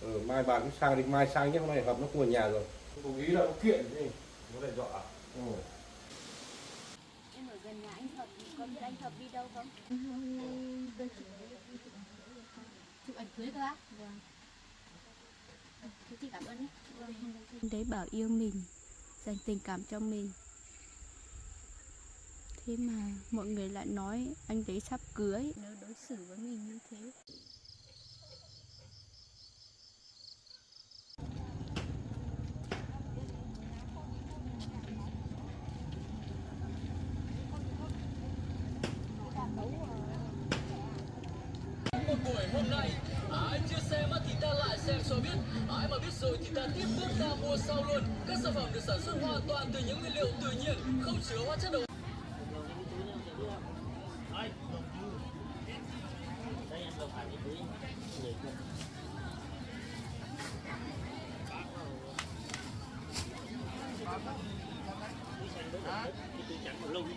Mai bà cũng sang, định mai sang nhé, hôm nay hợp nó không ở nhà rồi. Tôi nghĩ là nó kiện gì, nó lại dọa. Em ở gần nhà anh Thập, có biết anh Thập đi đâu không? Chụp ảnh cưới cơ á? Vâng. Thế chị cảm ơn nhé. Anh đấy bảo yêu mình, dành tình cảm cho mình. Thế mà mọi người lại nói anh đấy sắp cưới, nếu đối xử với mình như thế. Một buổi hôm nay, ai chưa xem thì ta lại xem cho biết. Ai mà biết rồi thì ta tiếp bước ra mua sau luôn. Các sản phẩm được sản xuất hoàn toàn từ những nguyên liệu tự nhiên, không chứa hóa chất đầu. Đây em đâu phải cái túi người kia. Túi xanh với cái túi trắng màu lông.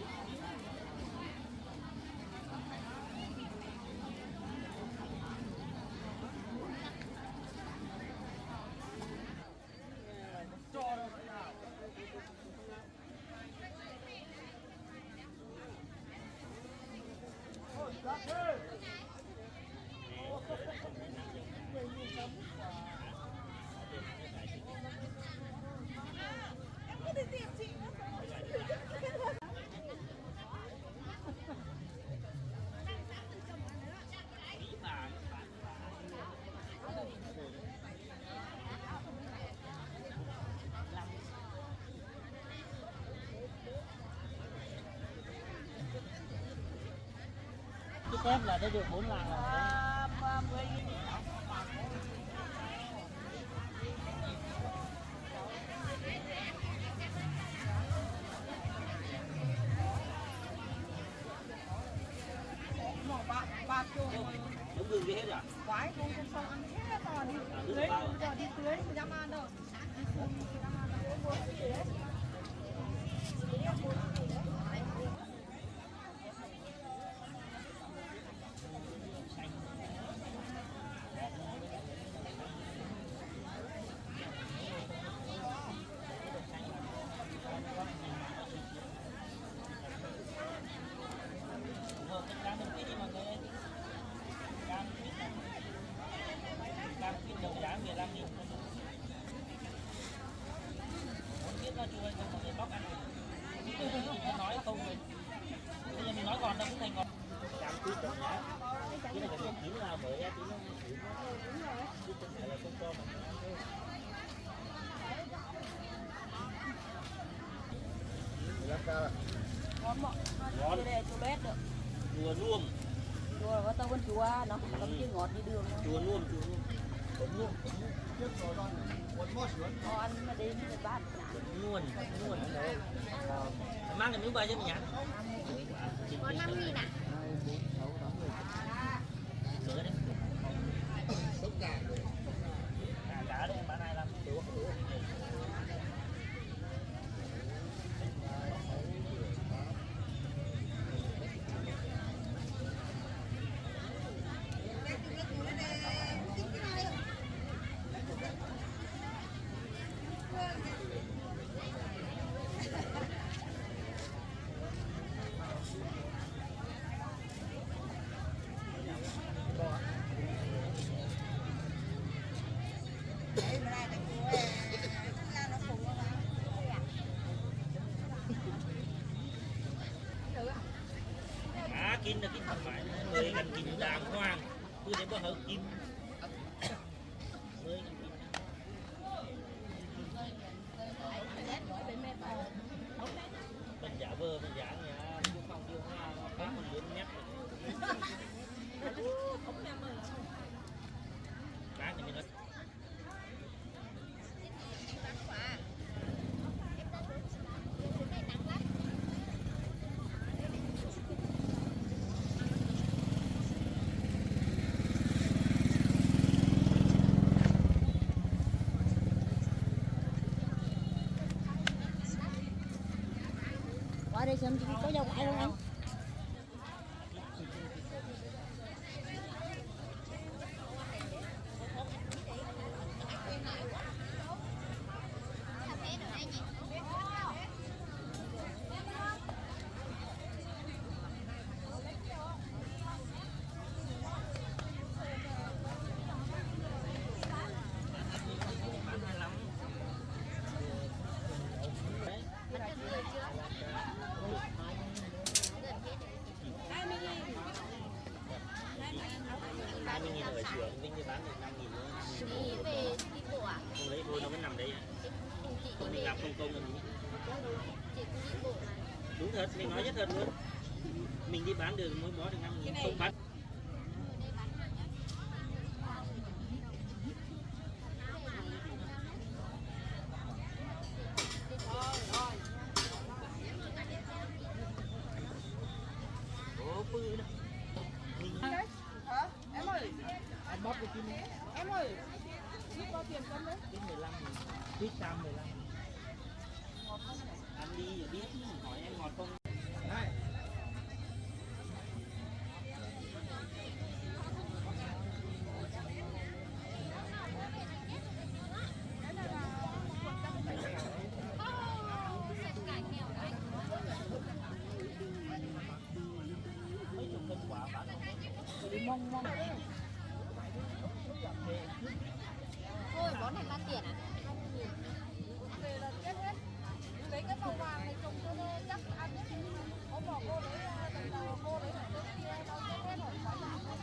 Cái tép là nó được 4 lạng rồi. Đúng gừng đi hết à? Quái không xong ăn hết rồi đi tưới, giờ đi tưới không dám ăn đâu. Nói không rồi. Bây giờ mình nói còn đâu cũng thành còn. Cam quyết rồi nhá. Cái này phải chín là mới tí nó chín. Chứ không phải là không cho mình ăn thôi. Ngon mọ, cái này chua lét được. Chua nuông. Chua là có tao vẫn chua nó, không chứ ngọt đi đường. Chua nuông, chua nuông. Nó ăn mà đến thì bát. Nuông đâu. Mang cái miếng bay cho mình nhá. Có 5.000 ạ? Sữa đấy. Cả đấy bán 25. Kinh là kinh không phải người gần kinh đàng hoàng tôi thấy có hợp kim 10 gần kinh mình giả vờ mình giả nhà chú không điêu hoa có một đứa nhắc bán thì mình nói Ở đây xem có dâu cải không anh? công công là đúng. Chị cũng đi bộ mà. Đúng thật, mình nói nhất thật luôn. Mình đi bán được mỗi bó được 5.000, không bán. Ủa, bự đó. Đấy. Hả? Em ơi. Em ơi. Giúp bao tiền cân đấy? Cái 15 nghìn, quýt cam 15. Ăn đi rồi biết, hỏi em ngọt không? Này. Thôi bó này bao tiền à? Về là chết hết. Lấy cái màu vàng này trồng cho nó chắc ăn hết. Có bỏ cô lấy tầm đầu cô lấy ở trên kia nó chết hết rồi. Phải làm thôi.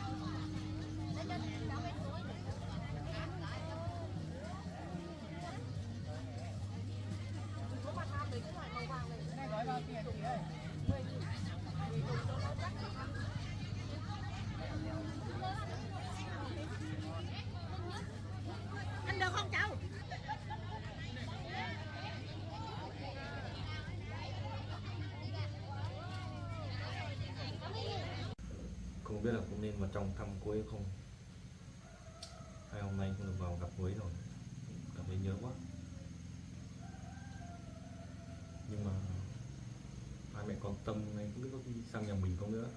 Có mặt ham lấy cái loại màu vàng này. Cái này gói bao tiền chị ơi? 10.000. Vì trồng cho nó chắc ăn. Ăn được không cháu? Không biết là cũng nên vào trong thăm quê không. Hai hôm nay không được vào gặp quê rồi, cảm thấy nhớ quá. Nhưng mà hai mẹ con Tâm này không biết có đi sang nhà mình không nữa.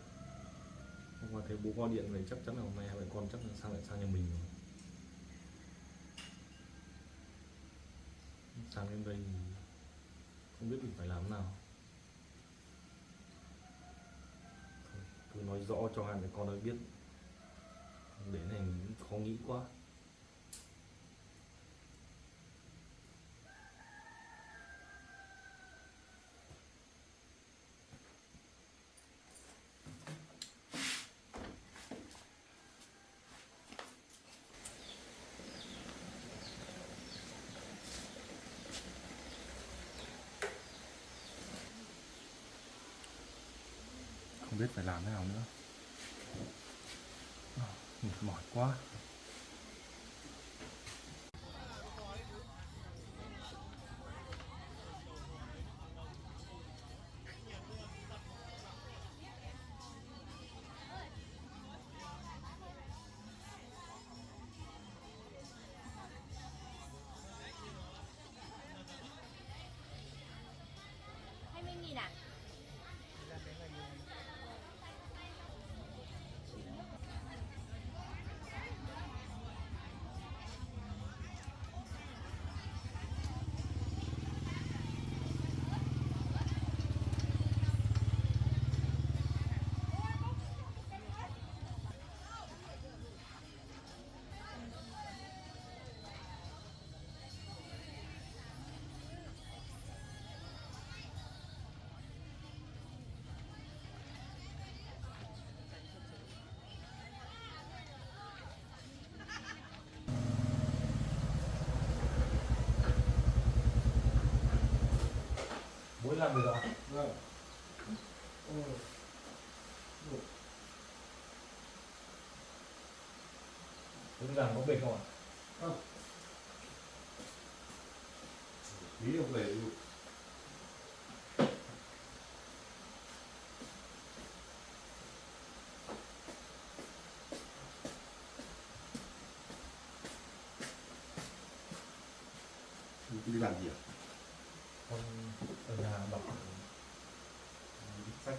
Hôm qua thấy bố gọi điện về chắc chắn là hôm nay hai mẹ con chắc là sang nhà mình rồi. Sang đến đây thì không biết mình phải làm thế nào. Thôi, cứ nói rõ cho hai mẹ con ấy biết, để này khó nghĩ quá. Không biết phải làm thế nào nữa. Mệt mỏi quá. À? Bố làm được rồi. Vâng. Bố làm có bệt không ạ? Không. Lý được về luôn. Đi làm gì ạ? Con ở nhà đọc sách.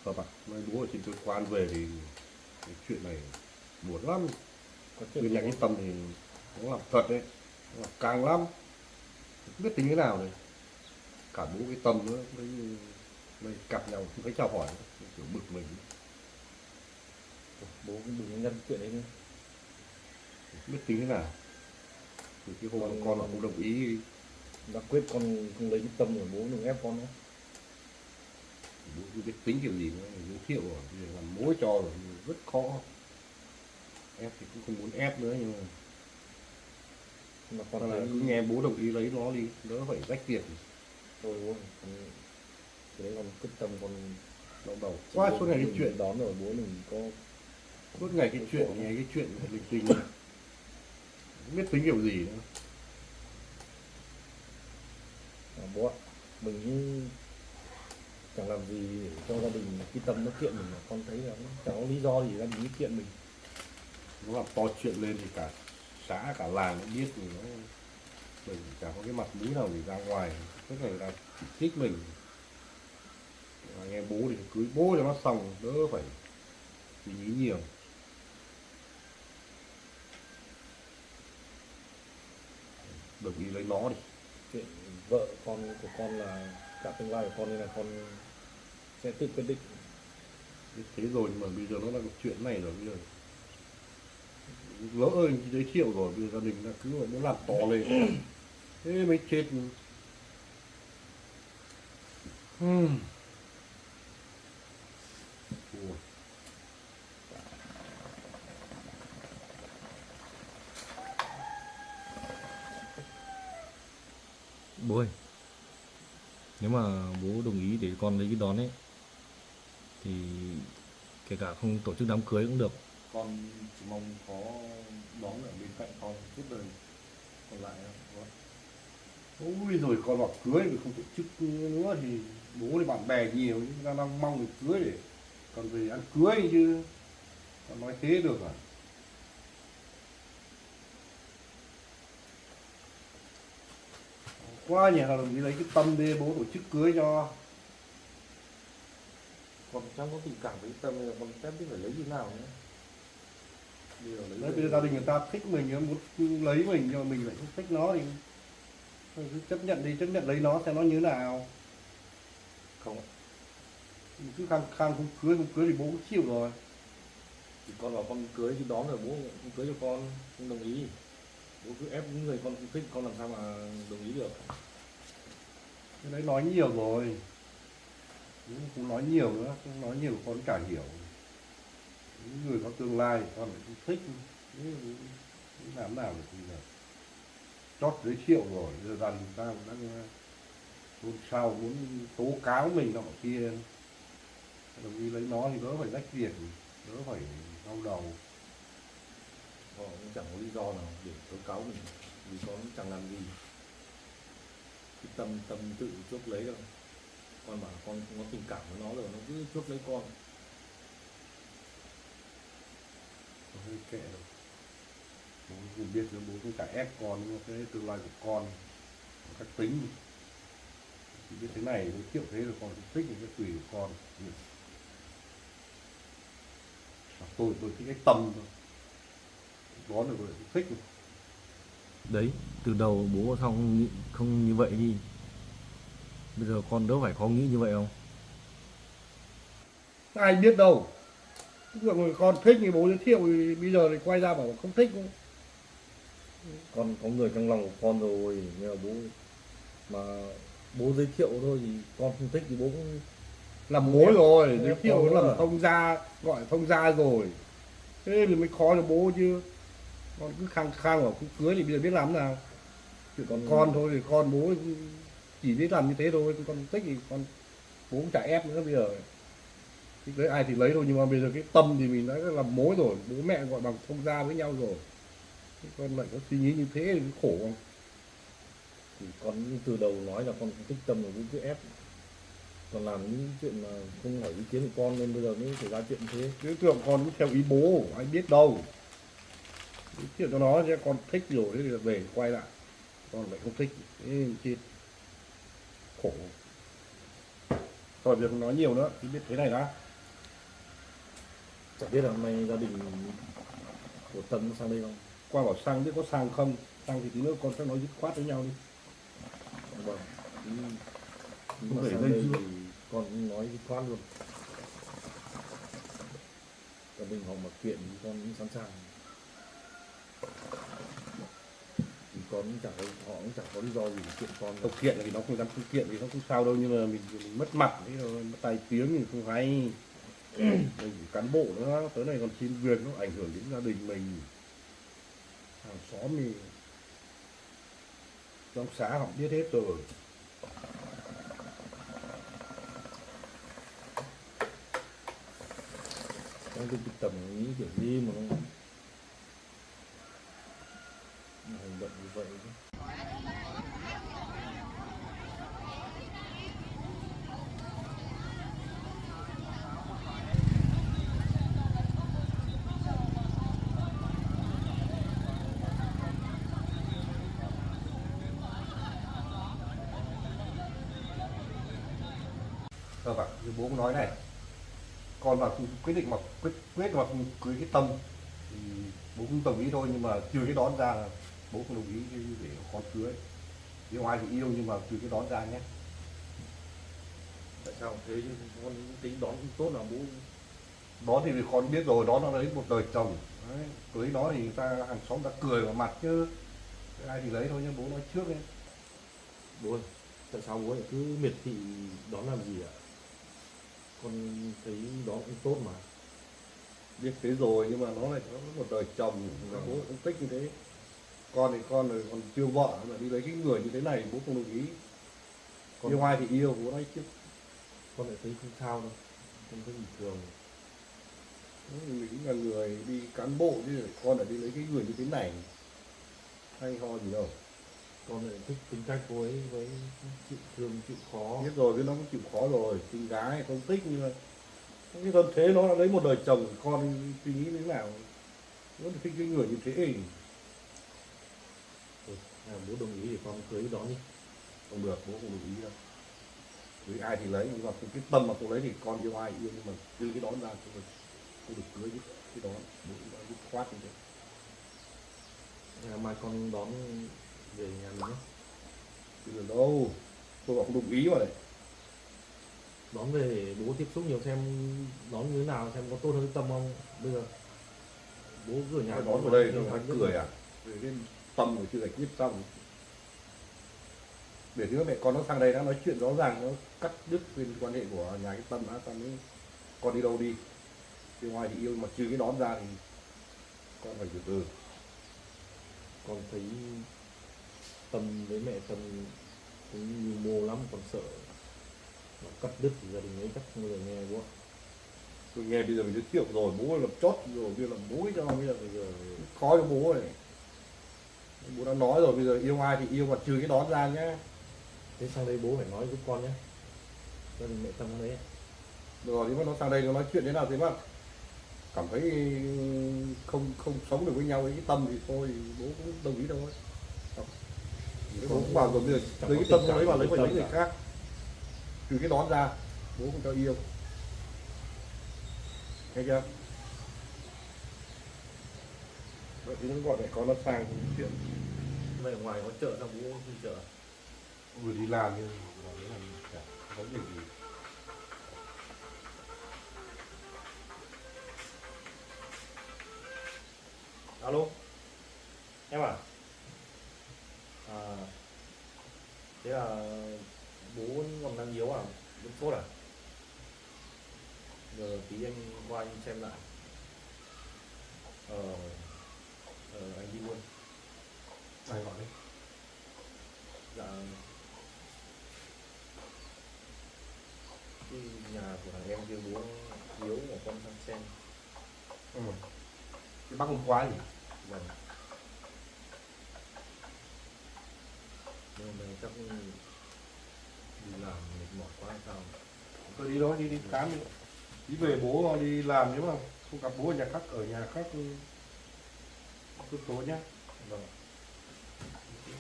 Vâng ạ, mai bố ở trên cơ quan về thì cái chuyện này buồn lắm. Bên nhà cái Tâm thì nó làm thật đấy, nó làm càng lắm, không biết tính thế nào này. Cả bố cái Tâm nữa, đây cặp nhau không thấy chào hỏi, kiểu bực mình. Bố cũng đừng nhân chuyện đấy nữa, không biết tính thế nào. Thì cái hôm con là không đồng ý, đã quyết con không lấy cái Tâm rồi, bố đừng ép con nữa. Bố cứ biết tính kiểu gì nữa, giới thiệu rồi, làm mối cho rồi, rất khó. Ép thì cũng không muốn ép nữa, nhưng mà mà Hoặc con là thấy cứ nghe bố đồng ý lấy nó đi, đỡ phải rách việc thôi bố con, cái đấy con quyết tâm con đau đầu quá suốt ngày cái mình chuyện, đón rồi bố mình có suốt ngày cái chuyện nghe cái chuyện linh tinh này. Không biết tính kiểu gì nữa. bố ạ, mình cũng chẳng làm gì để cho gia đình cái tâm nó kiện mình mà con thấy là nó chẳng có lý do gì gia đình nó kiện mình. Nó làm to chuyện lên thì cả xã cả làng cũng biết thì nó mình chả có cái mặt mũi nào để ra ngoài, tất cả người ta chỉ thích mình. Mà nghe bố thì cưới bố cho nó xong, đỡ phải suy nghĩ nhiều. Đồng ý lấy nó đi. Chuyện vợ con của con là cả tương lai của con nên là con sẽ tự quyết định. Biết thế rồi nhưng mà bây giờ nó là cái chuyện này rồi, bây giờ lỡ ơi giới thiệu rồi, bây giờ gia đình nó cứ muốn làm to lên thế mới chết. Ủa. Bố ơi, nếu mà bố đồng ý để con lấy cái đón ấy thì kể cả không tổ chức đám cưới cũng được, con chỉ mong có đón ở bên cạnh con suốt đời còn lại không. Ôi rồi con bảo cưới thì không tổ chức nữa thì bố thì bạn bè nhiều nhưng ta đang mong được cưới để còn về ăn cưới chứ, con nói thế được à? Quá nhỉ, đồng chí lấy cái tâm đi bố tổ chức cưới cho. Con chẳng có tình cảm với tâm nên là con chẳng biết phải lấy như nào nữa. Đấy, bây giờ gia đình người ta thích mình, nó muốn lấy mình nhưng mà mình lại không thích nó thì thôi cứ chấp nhận đi, chấp nhận lấy nó xem nó như thế nào. Không ạ, Mình cứ khăng khăng không cưới thì bố cũng chịu rồi. thì con bảo con cưới thì đón rồi bố không cưới cho con không đồng ý, bố cứ ép những người con không thích con làm sao mà đồng ý được. Cái đấy nói nhiều rồi, không nói nhiều nữa, không nói nhiều con chả hiểu. Những người có tương lai con lại không thích, làm nào được bây giờ. Chót giới thiệu rồi, giờ dần ta cũng đang hôm sau muốn tố cáo mình nọ kia, đồng ý lấy nó thì đỡ phải rách việc, đỡ phải đau đầu. Họ cũng chẳng có lý do nào để tố cáo mình vì con cũng chẳng làm gì, cái tâm tự chuốc lấy đâu. Con bảo con không có tình cảm với nó rồi nó cứ chuốc lấy con. Hơi kệ rồi, bố cũng biết nữa, bố cũng chả ép con, nhưng mà cái tương lai của con cách tính chỉ biết thế này giới thiệu thế rồi con cũng thích thì cái tùy của con. Tôi thích cái tâm thôi, đó là tôi thích. Đấy, từ đầu bố sao không như vậy đi, bây giờ con đỡ phải khó nghĩ như vậy không? Ai biết đâu, tức là người con thích thì bố giới thiệu thì bây giờ thì quay ra bảo không thích. Con có người trong lòng của con rồi nhưng mà bố giới thiệu thôi thì con không thích thì bố cũng Làm mối rồi, giới ép thiệu con nó nữa. làm thông gia, gọi thông gia rồi, thế thì mới khó cho bố chứ. Con cứ khăng khăng bảo không cưới thì bây giờ biết làm nào. Chuyện con thôi thì con bố chỉ biết làm như thế thôi, con thích thì con bố cũng chả ép nữa bây giờ. Thích lấy ai thì lấy thôi, nhưng mà bây giờ cái tâm thì mình đã làm mối rồi, bố mẹ gọi bằng thông gia với nhau rồi, thế con lại có suy nghĩ như thế thì khổ không? thì con từ đầu nói là con không thích Tâm rồi bố cứ ép, còn làm những chuyện mà không hỏi ý kiến của con nên bây giờ mới xảy ra chuyện thế. Chứ tưởng con cứ theo ý bố, ai biết đâu. Giới thiệu cho nó chứ con thích rồi, thế thì về quay lại con lại không thích, thế chết khổ. Thôi việc không nói nhiều nữa, chỉ biết thế này đã. Chẳng biết là hôm nay gia đình của Tâm sang đây không? Qua bảo sang biết có sang không, sang thì tí nữa con sẽ nói dứt khoát với nhau đi. Vâng. Không Mà phải sang dây đây dưa. thì con cũng nói dứt khoát luôn. Gia đình họ mà kiện thì con cũng sẵn sàng. Thì con cũng chẳng có, họ cũng chẳng có lý do gì để kiện con. Không kiện thì nó không dám không kiện thì nó không sao đâu, nhưng mà mình mất mặt thế rồi, mất tài tiếng thì không hay. Mình cán bộ nữa, tới này còn xin việc nó ảnh hưởng đến gia đình mình, hàng xóm thì trong xã họ biết hết rồi. Trong cái tầm nghĩ kiểu gì mà nó hành động như vậy chứ. Bạn như bố cũng nói này, con mà quyết định mà quyết mà không cưới cái Tâm thì bố cũng đồng ý thôi, nhưng mà trừ cái đón ra là bố không đồng ý để con cưới. Yêu ai thì yêu nhưng mà trừ cái đón ra nhé. Tại sao thế chứ con tính đón cũng tốt là bố. Đó thì con biết rồi, đó nó lấy một đời chồng. Đấy, cưới đó thì người ta hàng xóm ta cười vào mặt chứ ai thì lấy thôi, nhưng bố nói trước ấy. Bố ơi, tại sao bố lại cứ miệt thị đón làm gì ạ? Con thấy đón cũng tốt mà. Biết thế rồi nhưng mà nó lại có một đời chồng, và bố cũng thích như thế. Con thì con rồi còn chưa vợ mà đi lấy cái người như thế này bố không đồng ý. Con Yêu ai thì yêu, bố nói trước. con lại thấy không sao đâu, con thấy bình thường. Mình là người đi cán bộ chứ con lại đi lấy cái người như thế này hay ho gì đâu. Con lại thích tính cách cô ấy với chịu thương chịu khó. Biết rồi, biết nó cũng chịu khó rồi, tình gái không thích, nhưng mà cái thân thế nó đã lấy một đời chồng, con suy nghĩ thế nào nó thích cái người như thế. Bố đồng ý thì con cưới đón đi. Không được, bố không đồng ý đâu. Cưới ai thì lấy, nhưng mà cái Tâm mà không lấy thì con yêu ai yêu, nhưng mà từ cái đón ra không được cưới cái đón, bố đã dứt khoát như thế. Mai con đón về nhà mình nhé. Bây giờ đâu, tôi bảo không đồng ý mà này. Đón về để bố tiếp xúc nhiều xem đón như thế nào, xem có tốt hơn cái Tâm không. Bây giờ bố cứ ở nhà Đón vào đây nó cười à? Về cái Tâm rồi chưa giải quyết xong. Để nữa mẹ con nó sang đây đã nói chuyện rõ ràng, nó cắt đứt bên quan hệ của nhà cái Tâm đã, xong mới con đi đâu đi. Yêu ai thì yêu, mà trừ cái đón ra thì con phải từ từ. Con thấy Tâm với mẹ Tâm cũng nhiều mô lắm, còn sợ nó cắt đứt thì gia đình ấy chắc không bao giờ nghe bố ạ. Tôi nghe bây giờ mình giới thiệu rồi, bố lập chót rồi, bây giờ làm mối cho bây giờ khó cho bố này. Bố đã nói rồi, bây giờ yêu ai thì yêu, mà trừ cái đón ra nhé. Thế sang đây bố phải nói giúp con nhé, gia đình mẹ Tâm nó đấy. Rồi nếu mà nó sang đây nó nói chuyện thế nào thế mà cảm thấy không sống được với nhau với cái Tâm thì thôi, thì bố cũng đồng ý thôi. Bố cũng bảo rồi, bây giờ lấy cái Tâm lấy vào lấy phải lấy người khác, trừ cái đón ra bố không cho yêu, nghe chưa? Vậy thì nó gọi mẹ con nó sang chuyện. Vậy ở ngoài có chợ sao bố đi chợ? Vừa đi làm nhưng mà nó làm chả có việc gì. Alo em à? Thế là bố còn đang yếu à, vẫn sốt à? Giờ tí anh qua anh xem lại. Anh đi luôn. Ai gọi đấy? Dạ, cái nhà của thằng em kia bố yếu mà con sang xem. Cái bác hôm qua gì? Vâng. Nhưng mà chắc đi làm mệt mỏi quá hay sao? Tôi đi thôi, đi khám đi. Đi về bố đi làm, nếu mà không gặp bố ở nhà khác, ở nhà khác tối nhá. Vâng.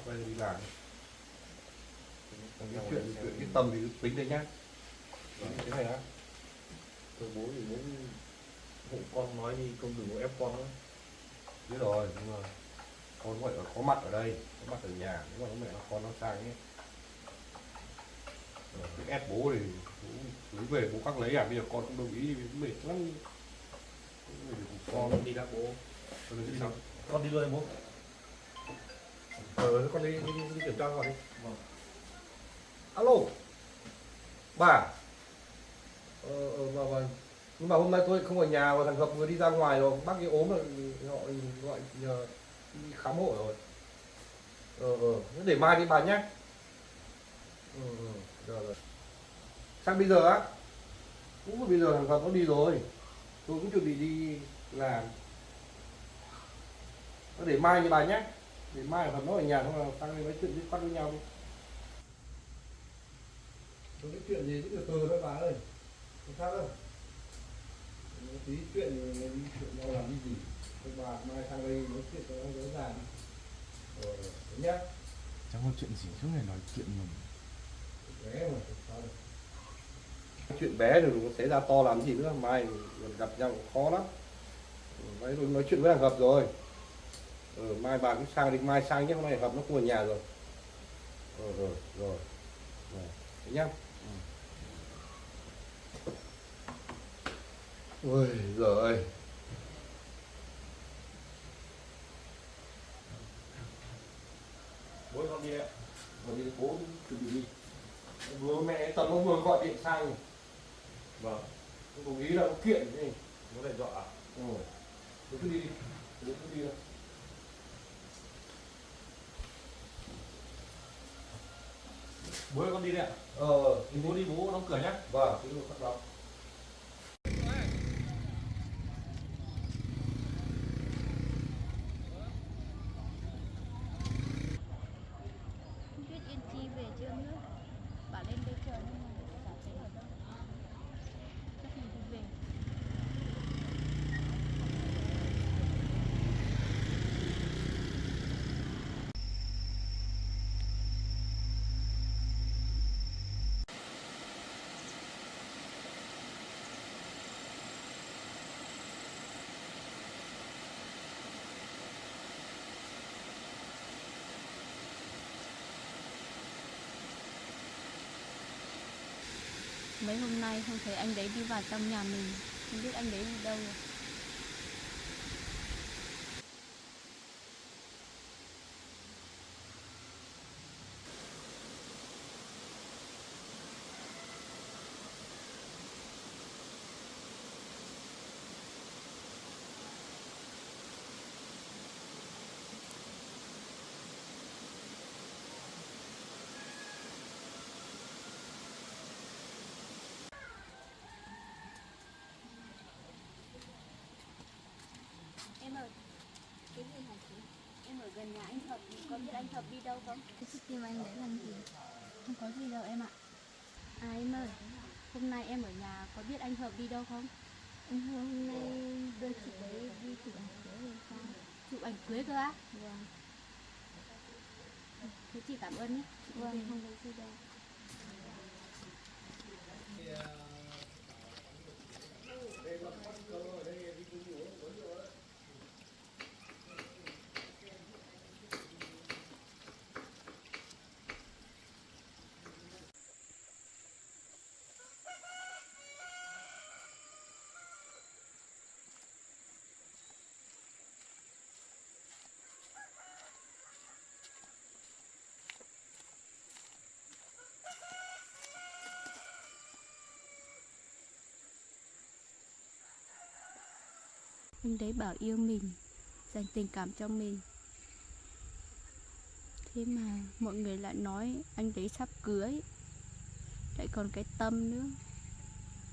Quay đi làm. Cái chuyện cái Tâm thì tính đây nhá. Thế này á. Thôi bố thì bố hộ con nói đi, không đừng có ép con nữa. Biết rồi, nhưng mà con gọi là có mặt ở đây, có mặt ở nhà, nếu mà mẹ nó con nó sang ấy. Cái ép bố thì bố lấy về bố khác lấy à, bây giờ con không đồng ý thì mệt lắm. Con đi các bố. Con đi luôn bố. Con đi kiểm tra gọi đi. Vâng. Alo bà. Vâng. Nhưng mà hôm nay tôi không ở nhà, và thằng Hợp vừa đi ra ngoài rồi, bác ấy ốm rồi, họ gọi nhờ đi khám hộ rồi. để mai đi bà nhé. Rồi. Sang bây giờ á, cũng bây giờ thằng Phật nó đi rồi, tôi cũng chuẩn bị đi làm. Nó để mai như bà nhé, để mai thằng Phật nó ở nhà không là sang đây nói chuyện với nhau đi. Có cái chuyện gì cứ từ từ thôi bà ơi, không sao đâu. Tí chuyện nhau làm cái gì, thôi bà mai sang đây nói chuyện cho nó rõ ràng. Rồi nhá. Chẳng có chuyện gì suốt ngày nói chuyện mình. Bé mà sao đâu. Chuyện bé rồi đừng có xảy ra to làm gì nữa, mai mình gặp nhau cũng khó lắm. Đấy, tôi nói chuyện với thằng Hợp rồi. Mai bà cứ sang đi, mai sang nhé, hôm nay Hợp nó không ở nhà rồi. Rồi. Thế nhá. Ôi giời ơi. Bố con đi ạ. Con đi bố chuẩn bị đi. Vừa mẹ Tầm nó vừa gọi điện sang. Vâng. Tôi cũng nghĩ là nó kiện gì. Nó lại dọa. Bố cứ đi. Bố cứ đi thôi. Bố ơi, con đi đấy ạ. Thì bố đi, bố đóng cửa nhá. Vâng, cứ bắt đầu. Không biết Yên Chi về chưa nữa. Bảo lên đây chờ nhưng mà chả thấy ở đâu. Chắc mình đi về. Mấy hôm nay không thấy anh đấy đi vào trong nhà mình. Không biết anh đấy đi đâu rồi. Em ơi, cái gì hả chị? Em ở gần nhà anh Thập, có biết anh Thập đi đâu không? Cái tìm anh đấy làm gì? Không có gì đâu em ạ. À em ơi, hôm nay em ở nhà có biết anh Hợp đi đâu không? Anh Hợp hôm nay đưa chị đấy đi chụp ảnh cưới rồi sao? Chụp ảnh cưới cơ á? Vâng. Thế chị cảm ơn nhé. Vâng, không có gì đâu. Anh đấy bảo yêu mình, dành tình cảm cho mình. Thế mà mọi người lại nói anh đấy sắp cưới, lại còn cái Tâm nữa.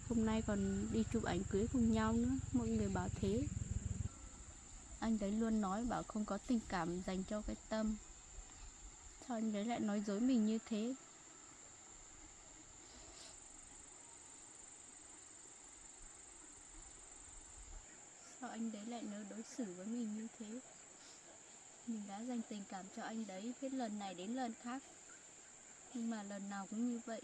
Hôm nay còn đi chụp ảnh cưới cùng nhau nữa, mọi người bảo thế. Anh đấy luôn nói bảo không có tình cảm dành cho cái Tâm. Sao anh đấy lại nói dối mình như thế? Sao anh đấy lại nỡ đối xử với mình như thế? Mình đã dành tình cảm cho anh đấy hết lần này đến lần khác, nhưng mà lần nào cũng như vậy.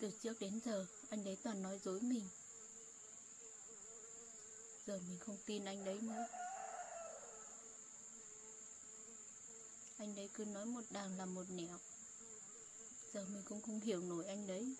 Từ trước đến giờ anh đấy toàn nói dối mình. Giờ mình không tin anh đấy nữa. Anh đấy cứ nói một đằng làm một nẻo. Giờ mình cũng không hiểu nổi anh đấy.